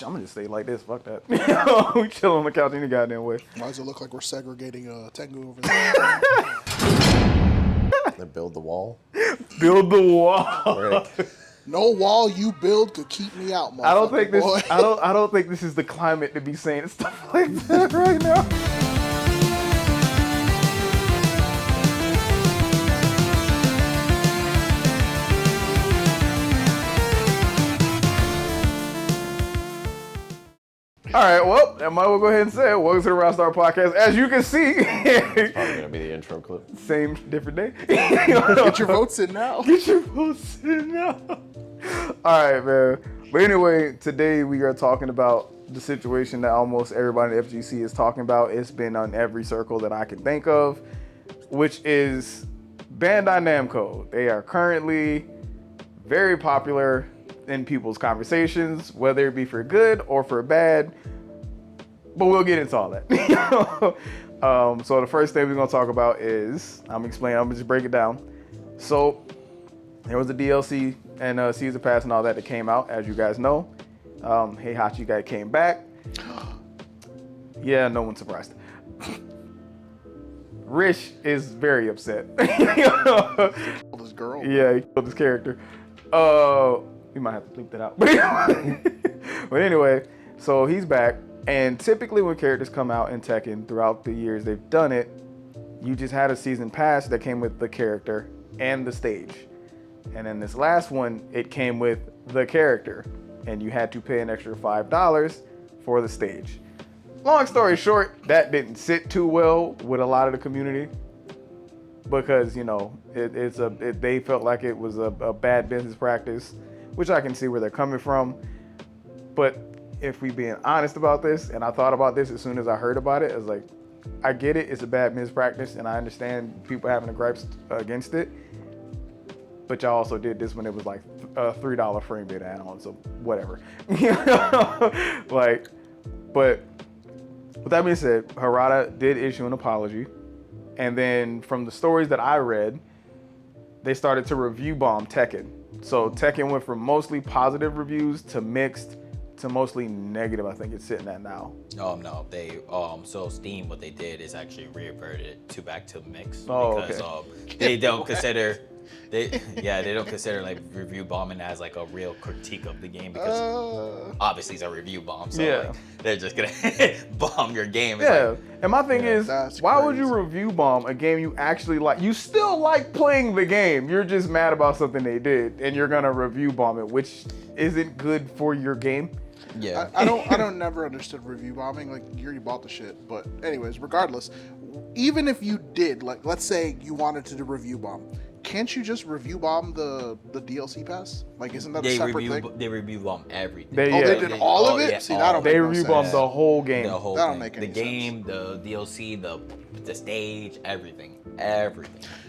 I'm gonna just stay like this. Fuck that. We chill on the couch any goddamn way. Why does it look like we're segregating Tengu over there? They build the wall. Build the wall. No wall you build could keep me out, motherfucker. I don't think this. Boy. I don't think this is the climate to be saying stuff like that right now. All right, well, I might as well go ahead and say it. Welcome to the RoundStart podcast. As you can see, It's probably gonna be the intro clip. same, different day. Get your votes in now. Get your votes in now. All right, man. But anyway, today we are talking about the situation that almost everybody in FGC is talking about. It's been on every circle that I can think of, which is Bandai Namco. They are currently very popular in people's conversations, whether it be for good or for bad, but we'll get into all that. So the first thing we're going to talk about is, I'm going to just break it down. So there was a DLC and Season Pass and all that came out, as you guys know. Heihachi guy came back. Yeah, no one's surprised. Rich is very upset. He killed this girl. Yeah, he killed his character. We might have to bleep that out. But anyway, so he's back. And typically when characters come out in Tekken, throughout the years they've done it, you just had a season pass that came with the character and the stage. And then this last one, it came with the character. And you had to pay an extra $5 for the stage. Long story short, that didn't sit too well with a lot of the community. Because, you know, they felt like it was a bad business practice, which I can see where they're coming from. But if we being honest about this, and I thought about this as soon as I heard about it, I was like, I get it, it's a bad business practice, and I understand people having the gripes against it. But y'all also did this when it was like a $3 frame rate add-on, so whatever. Like, but with that being said, Harada did issue an apology. And then from the stories that I read, they started to review bomb Tekken. So Tekken went from mostly positive reviews to mixed to mostly negative. I think it's sitting at now. No, they so Steam, what they did is actually reverted it back to mixed because okay. They don't consider they don't consider like review bombing as like a real critique of the game because obviously it's a review bomb, so like, they're just gonna bomb your game. It's Yeah, like, and my thing is, why would you review bomb a game you actually like? You still like playing the game. You're just mad about something they did, and you're gonna review bomb it, which isn't good for your game. Yeah, I don't never understood review bombing. Like, you already bought the shit. But anyways, regardless, even if you did, like, let's say you wanted to do review bomb, can't you just review bomb the DLC pass? Like, isn't that a separate thing? They review bomb everything. They did all of it? Yeah, See, that don't make They no review sense. bomb the whole game. The whole That don't thing. make any the game, the DLC, the stage, everything.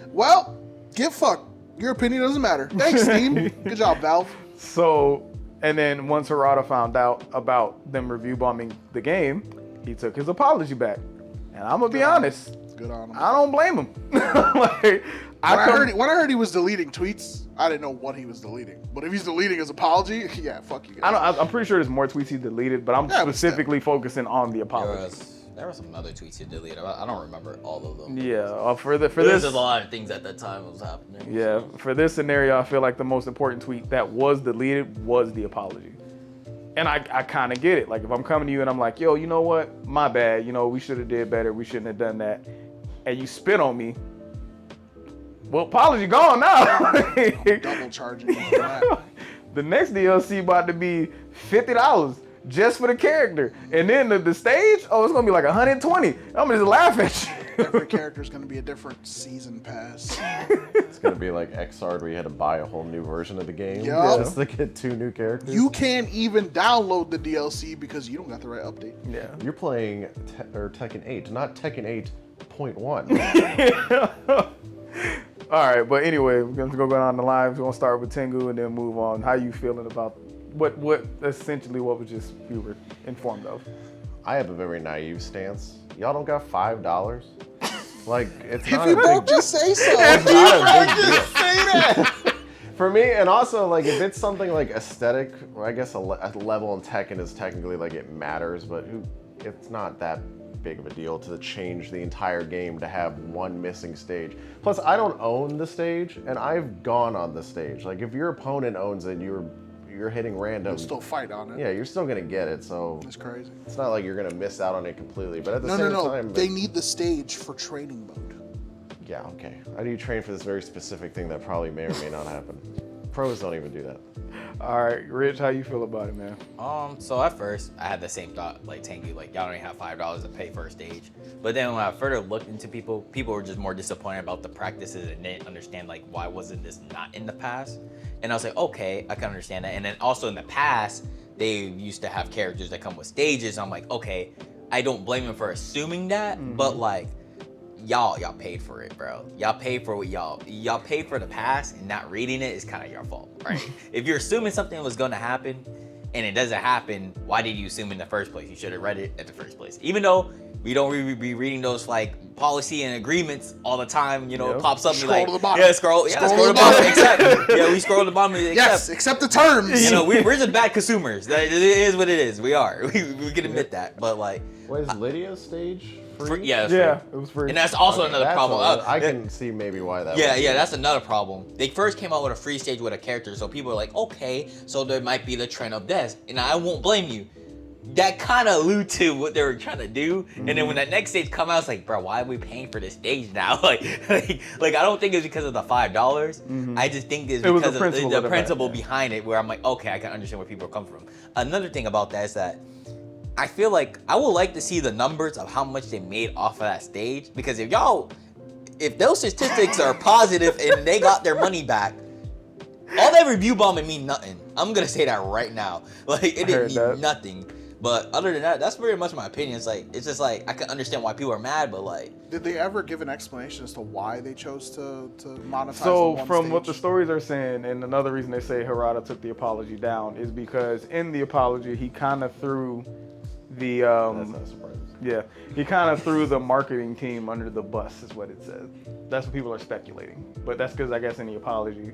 Well, get fucked. Your opinion doesn't matter. Thanks, Steam. Good job, Valve. So, and then once Harada found out about them review bombing the game, he took his apology back. And I'm gonna be honest, Good on him. I don't blame him. Like, When I heard he was deleting tweets, I didn't know what he was deleting. But if he's deleting his apology, yeah, fuck you guys. I'm pretty sure there's more tweets he deleted, but I'm specifically focusing on the apology. There were some other tweets he deleted. I don't remember all of them. Yeah, for There's this, a lot of things at that time was happening. yeah, so. for this scenario, I feel like the most important tweet that was deleted was the apology. And I kind of get it. Like, if I'm coming to you and I'm like, yo, you know what? My bad. You know, we should have did better. We shouldn't have done that. And you spit on me. Well, apology gone now. Double charging you for that. The next DLC about to be $50 just for the character. And then the stage, it's going to be like $120. I'm going to just laugh at you. Every character is going to be a different season pass. It's gonna be like Xrd where you had to buy a whole new version of the game Yup. just to get 2 new characters. You can't even download the DLC because you don't got the right update. Yeah. You're playing Tekken 8, not Tekken 8.1. All right, but anyway, we're going to go on the line. We're going to start with Tengu and then move on. How you feeling about what essentially what was just you were informed of? I have a very naive stance. Y'all don't got $5? Like, it's If not you a broke, big just say so. It's not a big deal. Just say that. For me, and also like if it's something like aesthetic, well, I guess a level in Tekken is technically like it matters, but it's not that big of a deal to change the entire game to have one missing stage. Plus, I don't own the stage, and I've gone on the stage. Like if your opponent owns it, you're hitting random. You'll still fight on it. Yeah, you're still gonna get it. So It's crazy. it's not like you're gonna miss out on it completely. But at the No, same no, no. time, They need the stage for training mode. yeah, okay. How do you train for this very specific thing that probably may or may not happen? Pros don't even do that. All right, Rich, how you feel about it, man? So at first I had the same thought like Tanky, like y'all don't even have $5 to pay for a stage. But then when I further looked into people were just more disappointed about the practices and didn't understand like why wasn't this not in the past. And I was like, okay, I can understand that. And then also in the past, they used to have characters that come with stages. I'm like, okay, I don't blame them for assuming that, but like y'all paid for it, bro. Y'all paid for what y'all paid for the past, and not reading it is kind of your fault, right? If you're assuming something was gonna happen and it doesn't happen, why did you assume in the first place? You should have read it at the first place. Even though we don't be reading those like policy and agreements all the time, you know, it pops up and Scroll like, to the bottom. yeah, scroll to the bottom. Accept. Yeah, we scroll to the bottom. And Yes, accept the terms. You know, we're just bad consumers. It is what it is. We are. We can admit that. But like, What is Lydia's stage free? yeah, it's Yeah, free. it was free. And that's also another That's problem. I can see maybe why that. Yeah, would be. yeah, that's another problem. They first came out with a free stage with a character, so people are like, okay, so there might be the trend of death, and I won't blame you. That kind of allude to what they were trying to do, and then when that next stage come out, it's like, bro, why are we paying for this stage now? like I don't think it's because of the $5. I just think it's It was because the of principle the of it, principle yeah. behind it, where I'm like, okay, I can understand where people come from. Another thing about that is that I feel like I would like to see the numbers of how much they made off of that stage, because if those statistics are positive and they got their money back, all that review bombing mean nothing. I'm gonna say that right now. Like it didn't mean nothing. But other than that, that's pretty much my opinion. It's just like I can understand why people are mad, but like, Did they ever give an explanation as to why they chose to monetize So the one from stage? what the stories are saying, and another reason they say Harada took the apology down is because in the apology he kind of threw the That's not surprising. yeah, he kind of threw the marketing team under the bus is what it says. That's what people are speculating, but that's because I guess in the apology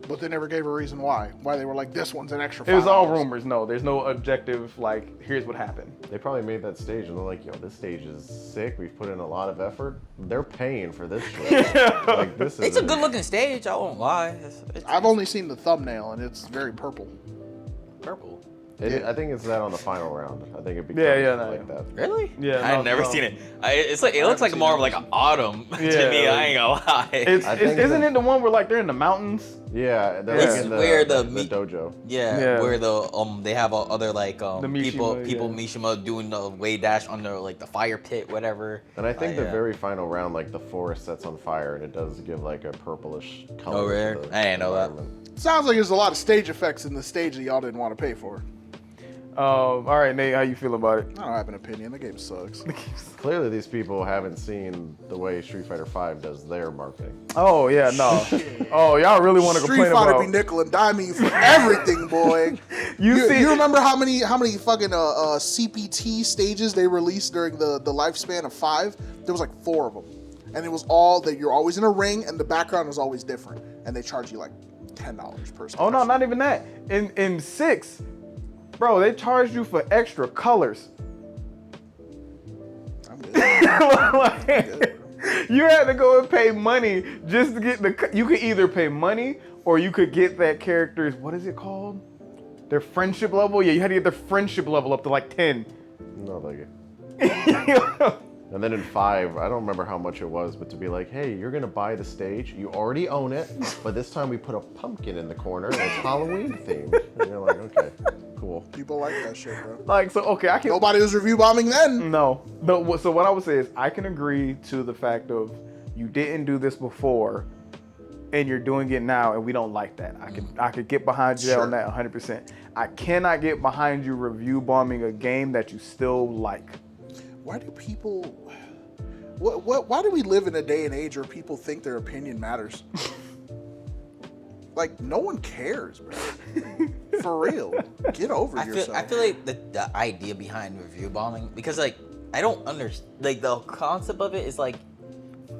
But they never gave a reason why they were like, this one's an extra $5. it was all rumors. No, there's no objective like here's what happened. They probably made that stage and they're like, yo, this stage is sick. We've put in a lot of effort. They're paying for this shit. Like, this it's a is good looking stage. I won't lie. It's I've only seen the thumbnail and it's very purple. purple. I think it's that on the final round. I think it becomes Yeah, like that. Really? Yeah, I've no, never no. seen it. It looks like seen more it. of like an autumn to Yeah, me. like- I ain't gonna lie. Isn't it the one where like they're in the mountains? Yeah, they're It's like in where the dojo. Yeah, where the they have other like Mishima, people yeah. Mishima doing the way dash under like the fire pit, whatever. And I think the yeah. very final round, like the forest sets on fire and it does give like a purplish color. Oh, to really? the I didn't know that. environment. Sounds like there's a lot of stage effects in the stage that y'all didn't want to pay for. All right, Nate, how you feel about it? I don't have an opinion. The game sucks. Clearly, these people haven't seen the way Street Fighter V does their marketing. Oh yeah, no. Oh, y'all really want to Street complain Fighter about? be nickel and diming you for everything, boy. You see- you remember how many fucking CPT stages they released during the lifespan of 5? There was like 4 of them, and it was all that you're always in a ring and the background is always different, and they charge you like $10 per stage. Oh no, not even that. In 6, bro, they charged you for extra colors. I'm good. Like, you had to go and pay money just to get the. You could either pay money or you could get that character's, what is it called? Their friendship level. Yeah, you had to get their friendship level up to like 10. No, like it. And then in 5, I don't remember how much it was, but to be like, hey, you're gonna buy the stage, you already own it, but this time we put a pumpkin in the corner and it's Halloween themed. And you're like, okay, cool. People like that shit, bro. Like, so okay, I can. Nobody was review bombing then. No. So what I would say is I can agree to the fact of you didn't do this before and you're doing it now and we don't like that. I could get behind you on that 100%. I cannot get behind you review bombing a game that you still like. Why do people? Why do we live in a day and age where people think their opinion matters? Like, no one cares, bro. For real. Get over yourself. I feel like the idea behind review bombing, because like I don't understand, like the concept of it is like,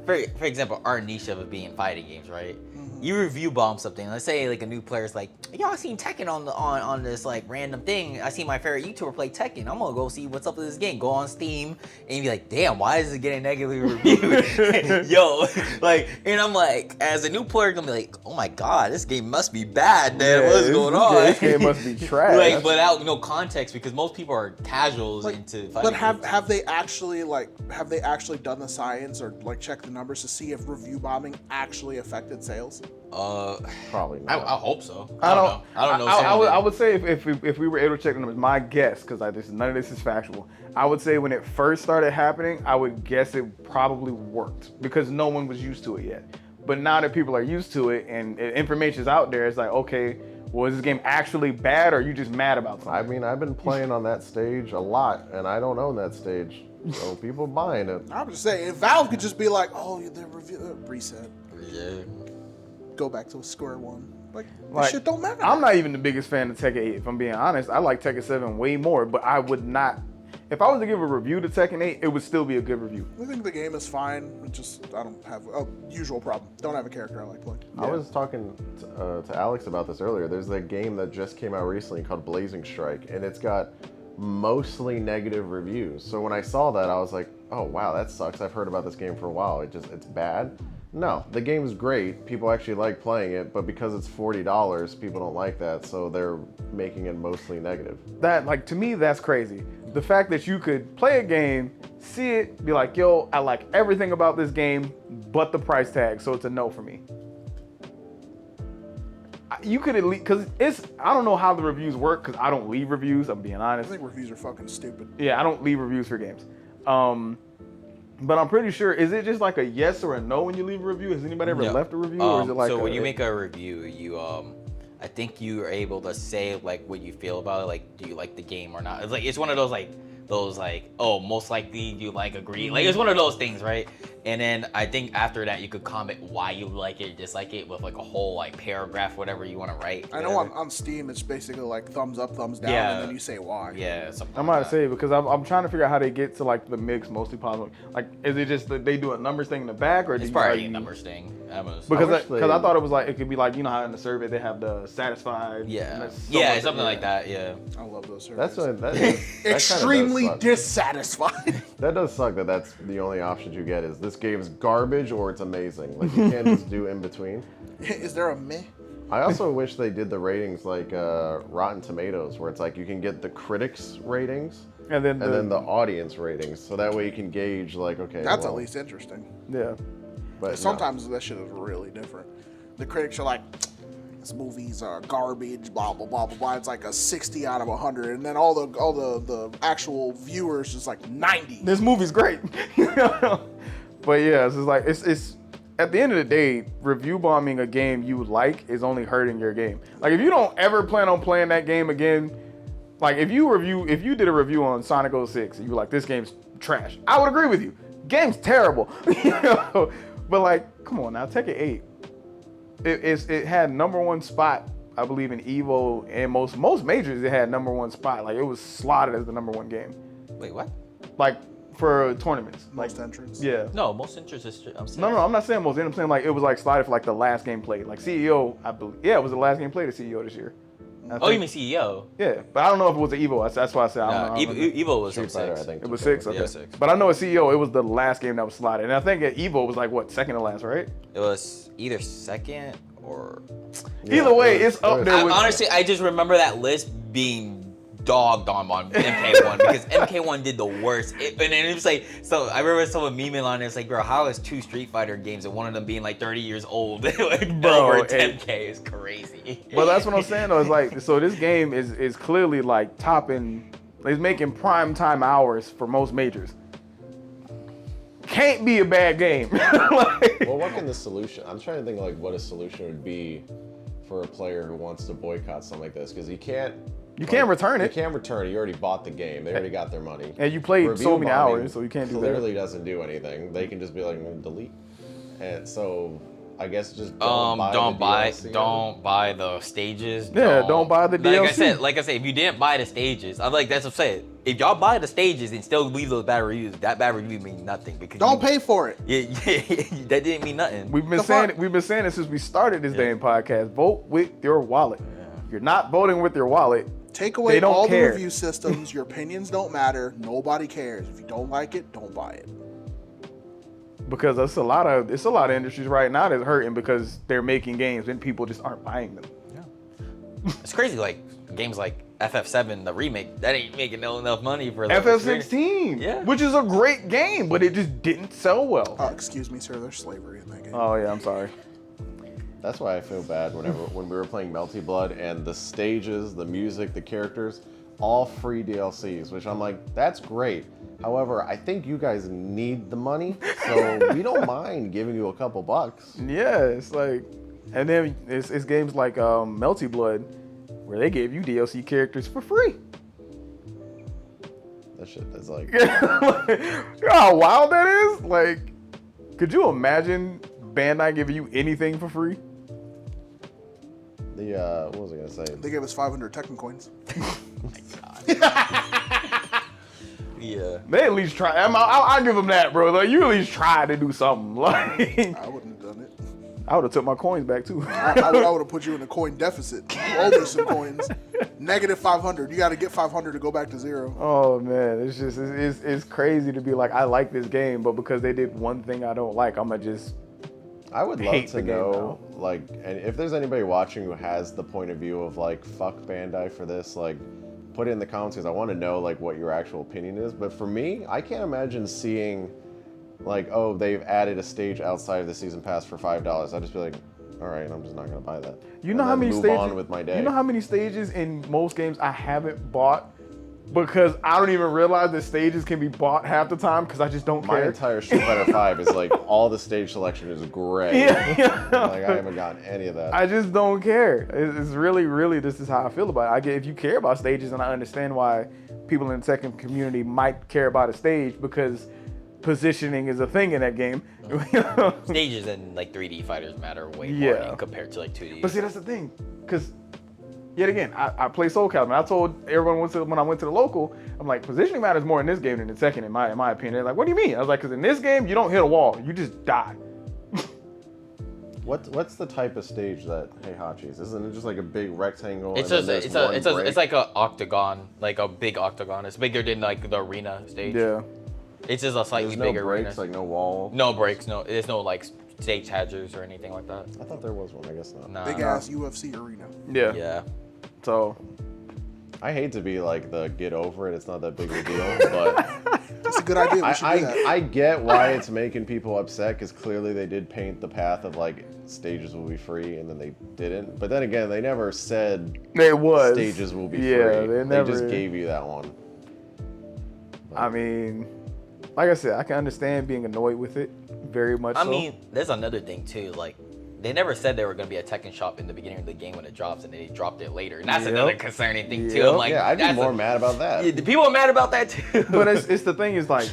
for example, our niche of it being fighting games, right? you review bomb something. Let's say like a new player's like, yo, I seen Tekken on this like random thing. I seen my favorite YouTuber play Tekken. I'm gonna go see what's up with this game. Go on Steam and be like, damn, why is it getting negatively reviewed? Yo, like, and I'm like, as a new player, gonna be like, oh my god, this game must be bad, man. Yeah, What's going on? This game must be trash. Like, without no context, because most people are casuals into fighting. But have they actually done the science or like checked the numbers to see if review bombing actually affected sales? Probably I not. hope so. I don't know. I would say if we were able to check the numbers, my guess, because none of this is factual, I would say when it first started happening, I would guess it probably worked because no one was used to it yet. But now that people are used to it and information's out there, it's like, okay, well, is this game actually bad or are you just mad about something? I mean, I've been playing on that stage a lot, and I don't own that stage. So people buying it. I'm just saying, if Valve could just be like, oh, the review reset, Yeah. go back to square one. Like Like, shit don't matter. I'm not even the biggest fan of Tekken 8, if I'm being honest. I like Tekken 7 way more, but I would not. If I was to give a review to Tekken 8, it would still be a good review. I think the game is fine. I don't have a usual problem. Don't have a character I like playing. I was talking to Alex about this earlier. There's a game that just came out recently called Blazing Strike, and it's got mostly negative reviews. So when I saw that, I was like, oh wow, that sucks. I've heard about this game for a while. It's bad. No, the game's great. People actually like playing it, but because it's $40, people don't like that, so they're making it mostly negative. That, like, to me, that's crazy. The fact that you could play a game, see it, be like, yo, I like everything about this game, but the price tag, so it's a no for me. You could at least, because I don't know how the reviews work, because I don't leave reviews, I'm being I honest. think reviews are fucking stupid. Yeah, I don't leave reviews for games. But I'm pretty sure, is it just like a yes or a no when you leave a review? Has anybody ever left a review? Or is it like so when you make a review, you I think you are able to say like what you feel about it, like do you like the game or not? It's one of those oh, most likely you like agree. Like it's one of those things, right? And then I think after that you could comment why you like it, dislike it with like a whole like paragraph, whatever you want to write. I know on Steam it's basically like thumbs up, thumbs down, and then you say why. Yeah, something I'm like about that. to say, because I'm trying to figure out how they get to like the mix mostly positive. Like, is it just that they do a numbers thing in the back, or It's do you probably argue? a numbers thing. Because wish I thought it was like, it could be like, you know how in the survey they have the satisfied. Yeah, and that's so yeah, much- something like that. Yeah. I love those surveys. That Extremely kinda does suck. dissatisfied. That does suck that that's the only options you get is this game's garbage or it's amazing. Like you can't just do in between. Is there a meh? I also wish they did the ratings like Rotten Tomatoes, where it's like you can get the critics ratings And then the audience ratings, so that way you can gauge like, okay, That's well, at least interesting. yeah. But Sometimes that shit is really different. The critics are like, this movie's garbage, blah blah blah blah blah. It's like a 60 out of 100, and then all the actual viewers just like 90. This movie's great. But yeah, it's just like it's at the end of the day, review bombing a game you like is only hurting your game. Like if you don't ever plan on playing that game again, like if you did a review on Sonic 06 and you were like, this game's trash, I would agree with you. Game's terrible. You know? But like, come on now, Tekken 8. It had #1 spot, I believe, in Evo and most majors. It had #1 spot. Like it was slotted as the #1 game. Wait, what? Like for tournaments. Most entrants. Yeah. No, most interested. I'm saying. No, I'm not saying most. I'm saying like it was like slotted for like the last game played. Like CEO, I believe. Yeah, it was the last game played at CEO this year. I Oh, you think. mean CEO? Yeah, but I don't know if it was an Evo. That's why I said I don't know. I don't know. Evo was Street 06. Fighter, I think. It was took 6. over. Okay. Yeah, 6. But I know at CEO it was the last game that was slotted, and I think at Evo it was like what, second to last, right? It was either second or. Yeah, Either way, it was- it's up it there. was- with, Honestly, I just remember that list being dogged on MK1 because MK1 did the worst. And then it was like, so I remember someone memeing on it. It's like, bro, how is 2 Street Fighter games and one of them being like 30 years old? Like, Bro, over it- 10K is crazy. Well, that's what I'm saying though. It's like, so this game is clearly like topping. It's making prime time hours for most majors. Can't be a bad game. Like, Well, what can the solution? I'm trying to think like what a solution would be for a player who wants to boycott something like this, because you can't return it. You can't return it. You already bought the game. They already got their money. and you played Review so many bombing hours, so you can't do clearly that. doesn't do anything. They can just be like, delete. And so I guess just don't buy the DLC. Don't buy the stages. Yeah, don't buy the DLC. Like I said, if you didn't buy the stages, I'm like, that's what I'm saying. If y'all buy the stages and still leave those bad reviews, that bad review means nothing because Don't pay for it. Yeah, that didn't mean nothing. We've been saying it since we started this damn podcast. Vote with your wallet. If you're not voting with your wallet, Take away don't all care. the review systems. Your opinions don't matter. Nobody cares. If you don't like it, don't buy it. because it's a lot of industries right now that's hurting because they're making games and people just aren't buying them. It's crazy, like games like FF7, the remake, that ain't making enough money for the FF16, Yeah. which is a great game, but it just didn't sell well. Excuse me, sir. There's slavery in that game. Oh yeah, I'm sorry. That's why I feel bad when we were playing Melty Blood and the stages, the music, the characters, all free DLCs, which I'm like, that's great. However, I think you guys need the money, so we don't mind giving you a couple bucks. Yeah, it's like, and then it's games like Melty Blood, where they gave you DLC characters for free. That shit is like, You know how wild that is? Like, could you imagine Bandai giving you anything for free? what was I gonna say? They gave us 500 Tekken coins. Yeah. They at least try. I'll give them that, bro. Like, you at least try to do something. Like, I wouldn't have done it. I would have took my coins back too. I would have put you in a coin deficit. You owe me some coins. Negative 500. You got to get 500 to go back to zero. Oh man, it's just it's crazy to be like, I like this game, but because they did one thing I don't like, I'm gonna just. I would love hate to the game know, like, and if there's anybody watching who has the point of view of like, fuck Bandai for this, like, put it in the comments because I want to know like what your actual opinion is. But for me, I can't imagine seeing like, oh, they've added a stage outside of the season pass for $5. I'd just be like, all right, I'm just not gonna buy that. You know And how then many move stages? on with my day. You know how many stages in most games I haven't bought because I don't even realize that stages can be bought half the time because I just don't My care. entire Street Fighter 5 is like all the stage selection is gray. Yeah. Like I haven't gotten any of that. I just don't care. It's really this is how I feel about it. I get if you care about stages, and I understand why people in the Tekken community might care about a stage because positioning is a thing in that game. Stages and like 3D fighters matter way more Yeah. compared to like 2D. But see, that's the thing, because yet again, I play Soul Calibur. I told everyone when I went to the local, I'm like, positioning matters more in this game than in Tekken, in my opinion. They're like, what do you mean? I was like, because in this game, you don't hit a wall, you just die. What's the type of stage that Heihachi's? Isn't it just like a big rectangle? It's and just then there's one break? it's like a octagon, like a big octagon. It's bigger than like the arena stage. Yeah. It's just a slightly There's no bigger breaks, arena. like no wall. No breaks, no. There's no like stage hazards or anything like that. I thought there was one. I guess not. Nah. Big ass UFC arena. Yeah. Yeah. So, I hate to be like the get over it. It's not that big of a deal, but That's a good idea. We should do that. I get why it's making people upset because clearly they did paint the path of like stages will be free and then they didn't. But then again, they never said it was. stages will be Yeah, free. they never. just gave you that one. I mean, like I said, I can understand being annoyed with it, very much I so. mean, there's another thing too. Like, they never said there were gonna be a Tekken shop in the beginning of the game when it drops, and they dropped it later. And that's Yep. another concerning thing too. Yep. I'm like, Yeah, I'd be that's more mad about that. Yeah, the people are mad about that too. But it's the thing is like,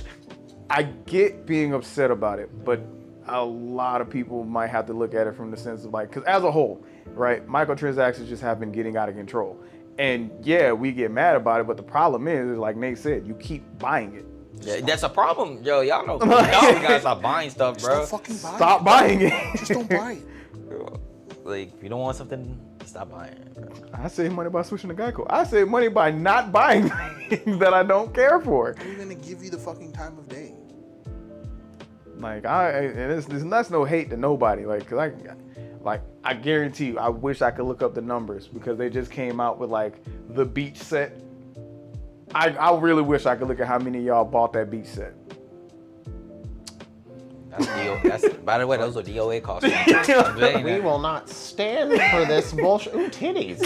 I get being upset about it, but a lot of people might have to look at it from the sense of like, because as a whole, right, microtransactions just have been getting out of control. And yeah, we get mad about it, but the problem is like Nate said, you keep buying it. Yeah, that's a problem, yo. Y'all know, y'all gotta stop buying stuff, Just bro. don't fucking buy Stop it. buying it. Just don't buy it. Like, if you don't want something, stop buying it, bro. I save money by switching to Geico. I save money by not buying things that I don't care for. I'm gonna give you the fucking time of day. Like that's no hate to nobody. Like, cause I guarantee you, I wish I could look up the numbers because they just came out with like the beach set. I really wish I could look at how many of y'all bought that beach set. That's by the way, those are DOA costs. I'm saying We that. will not stand for this bullshit. Ooh, titties.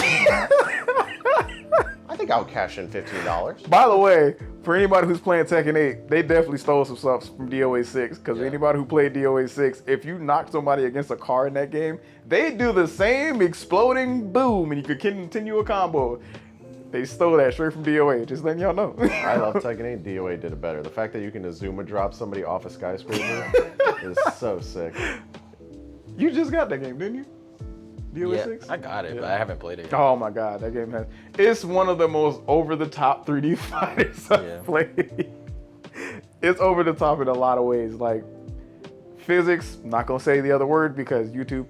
I think I'll cash in $15. By the way, for anybody who's playing Tekken 8, they definitely stole some stuff from DOA 6. Because anybody who played DOA 6, if you knock somebody against a car in that game, they do the same exploding boom, and you could continue a combo. They stole that straight from DOA. Just letting y'all know. I love Tekken 8. DOA did it better. The fact that you can Azuma drop somebody off a skyscraper is so sick. You just got that game, didn't you? DOA Yeah, 6? I got it, Yeah. but I haven't played it. Oh my god, that game has. It's one of the most over-the-top 3D fighters Yeah. I've played. It's over the top in a lot of ways. Like physics, I'm not gonna say the other word because YouTube.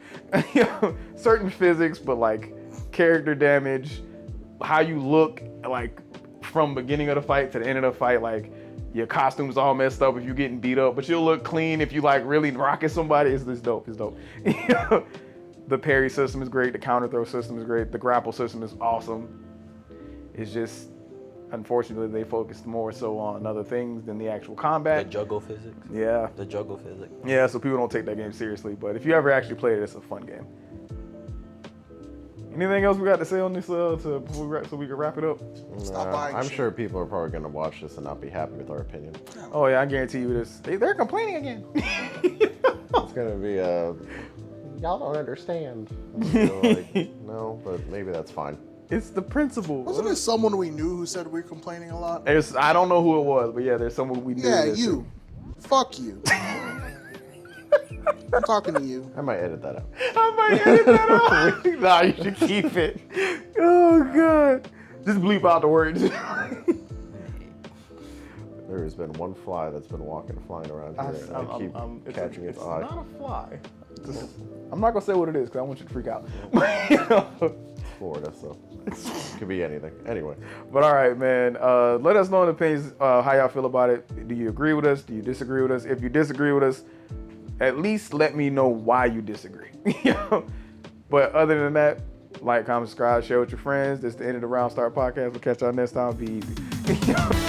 You know, certain physics, but like character damage, how you look, like from beginning of the fight to the end of the fight, like your costume's all messed up if you're getting beat up, but you'll look clean if you like really rocking somebody. It's dope. It's dope. You know? The parry system is great. The counter throw system is great. The grapple system is awesome. It's just, unfortunately, they focused more so on other things than the actual The combat. juggle physics. Yeah. The juggle physics. Yeah, so people don't take that game seriously. But if you ever actually play it, it's a fun game. Anything else we got to say on this so we can wrap it up? Stop buying I'm shit. sure people are probably going to watch this and not be happy with our opinion. Oh yeah, I guarantee you this. They're complaining again. It's going to be y'all don't understand. Like, no, but maybe that's fine. It's the principle. Wasn't there someone we knew who said we're complaining a lot? I don't know who it was, but yeah, there's someone we knew. Yeah, that you. Fuck you. I'm talking to you. I might edit that out. I might edit that out. Nah, you should keep it. Oh god. Just bleep out the words. There has been one fly that's been flying around here, and I keep catching its eye. It's not a fly. I'm not gonna say what it is because I want you to freak out. You know? Florida, so it could be anything. Anyway, But all right, man. Let us know in the opinions how y'all feel about it. Do you agree with us? Do you disagree with us? If you disagree with us, at least let me know why you disagree. You know? But other than that, like, comment, subscribe, share with your friends. This is the end of the RoundStart podcast. We'll catch y'all next time. Be easy.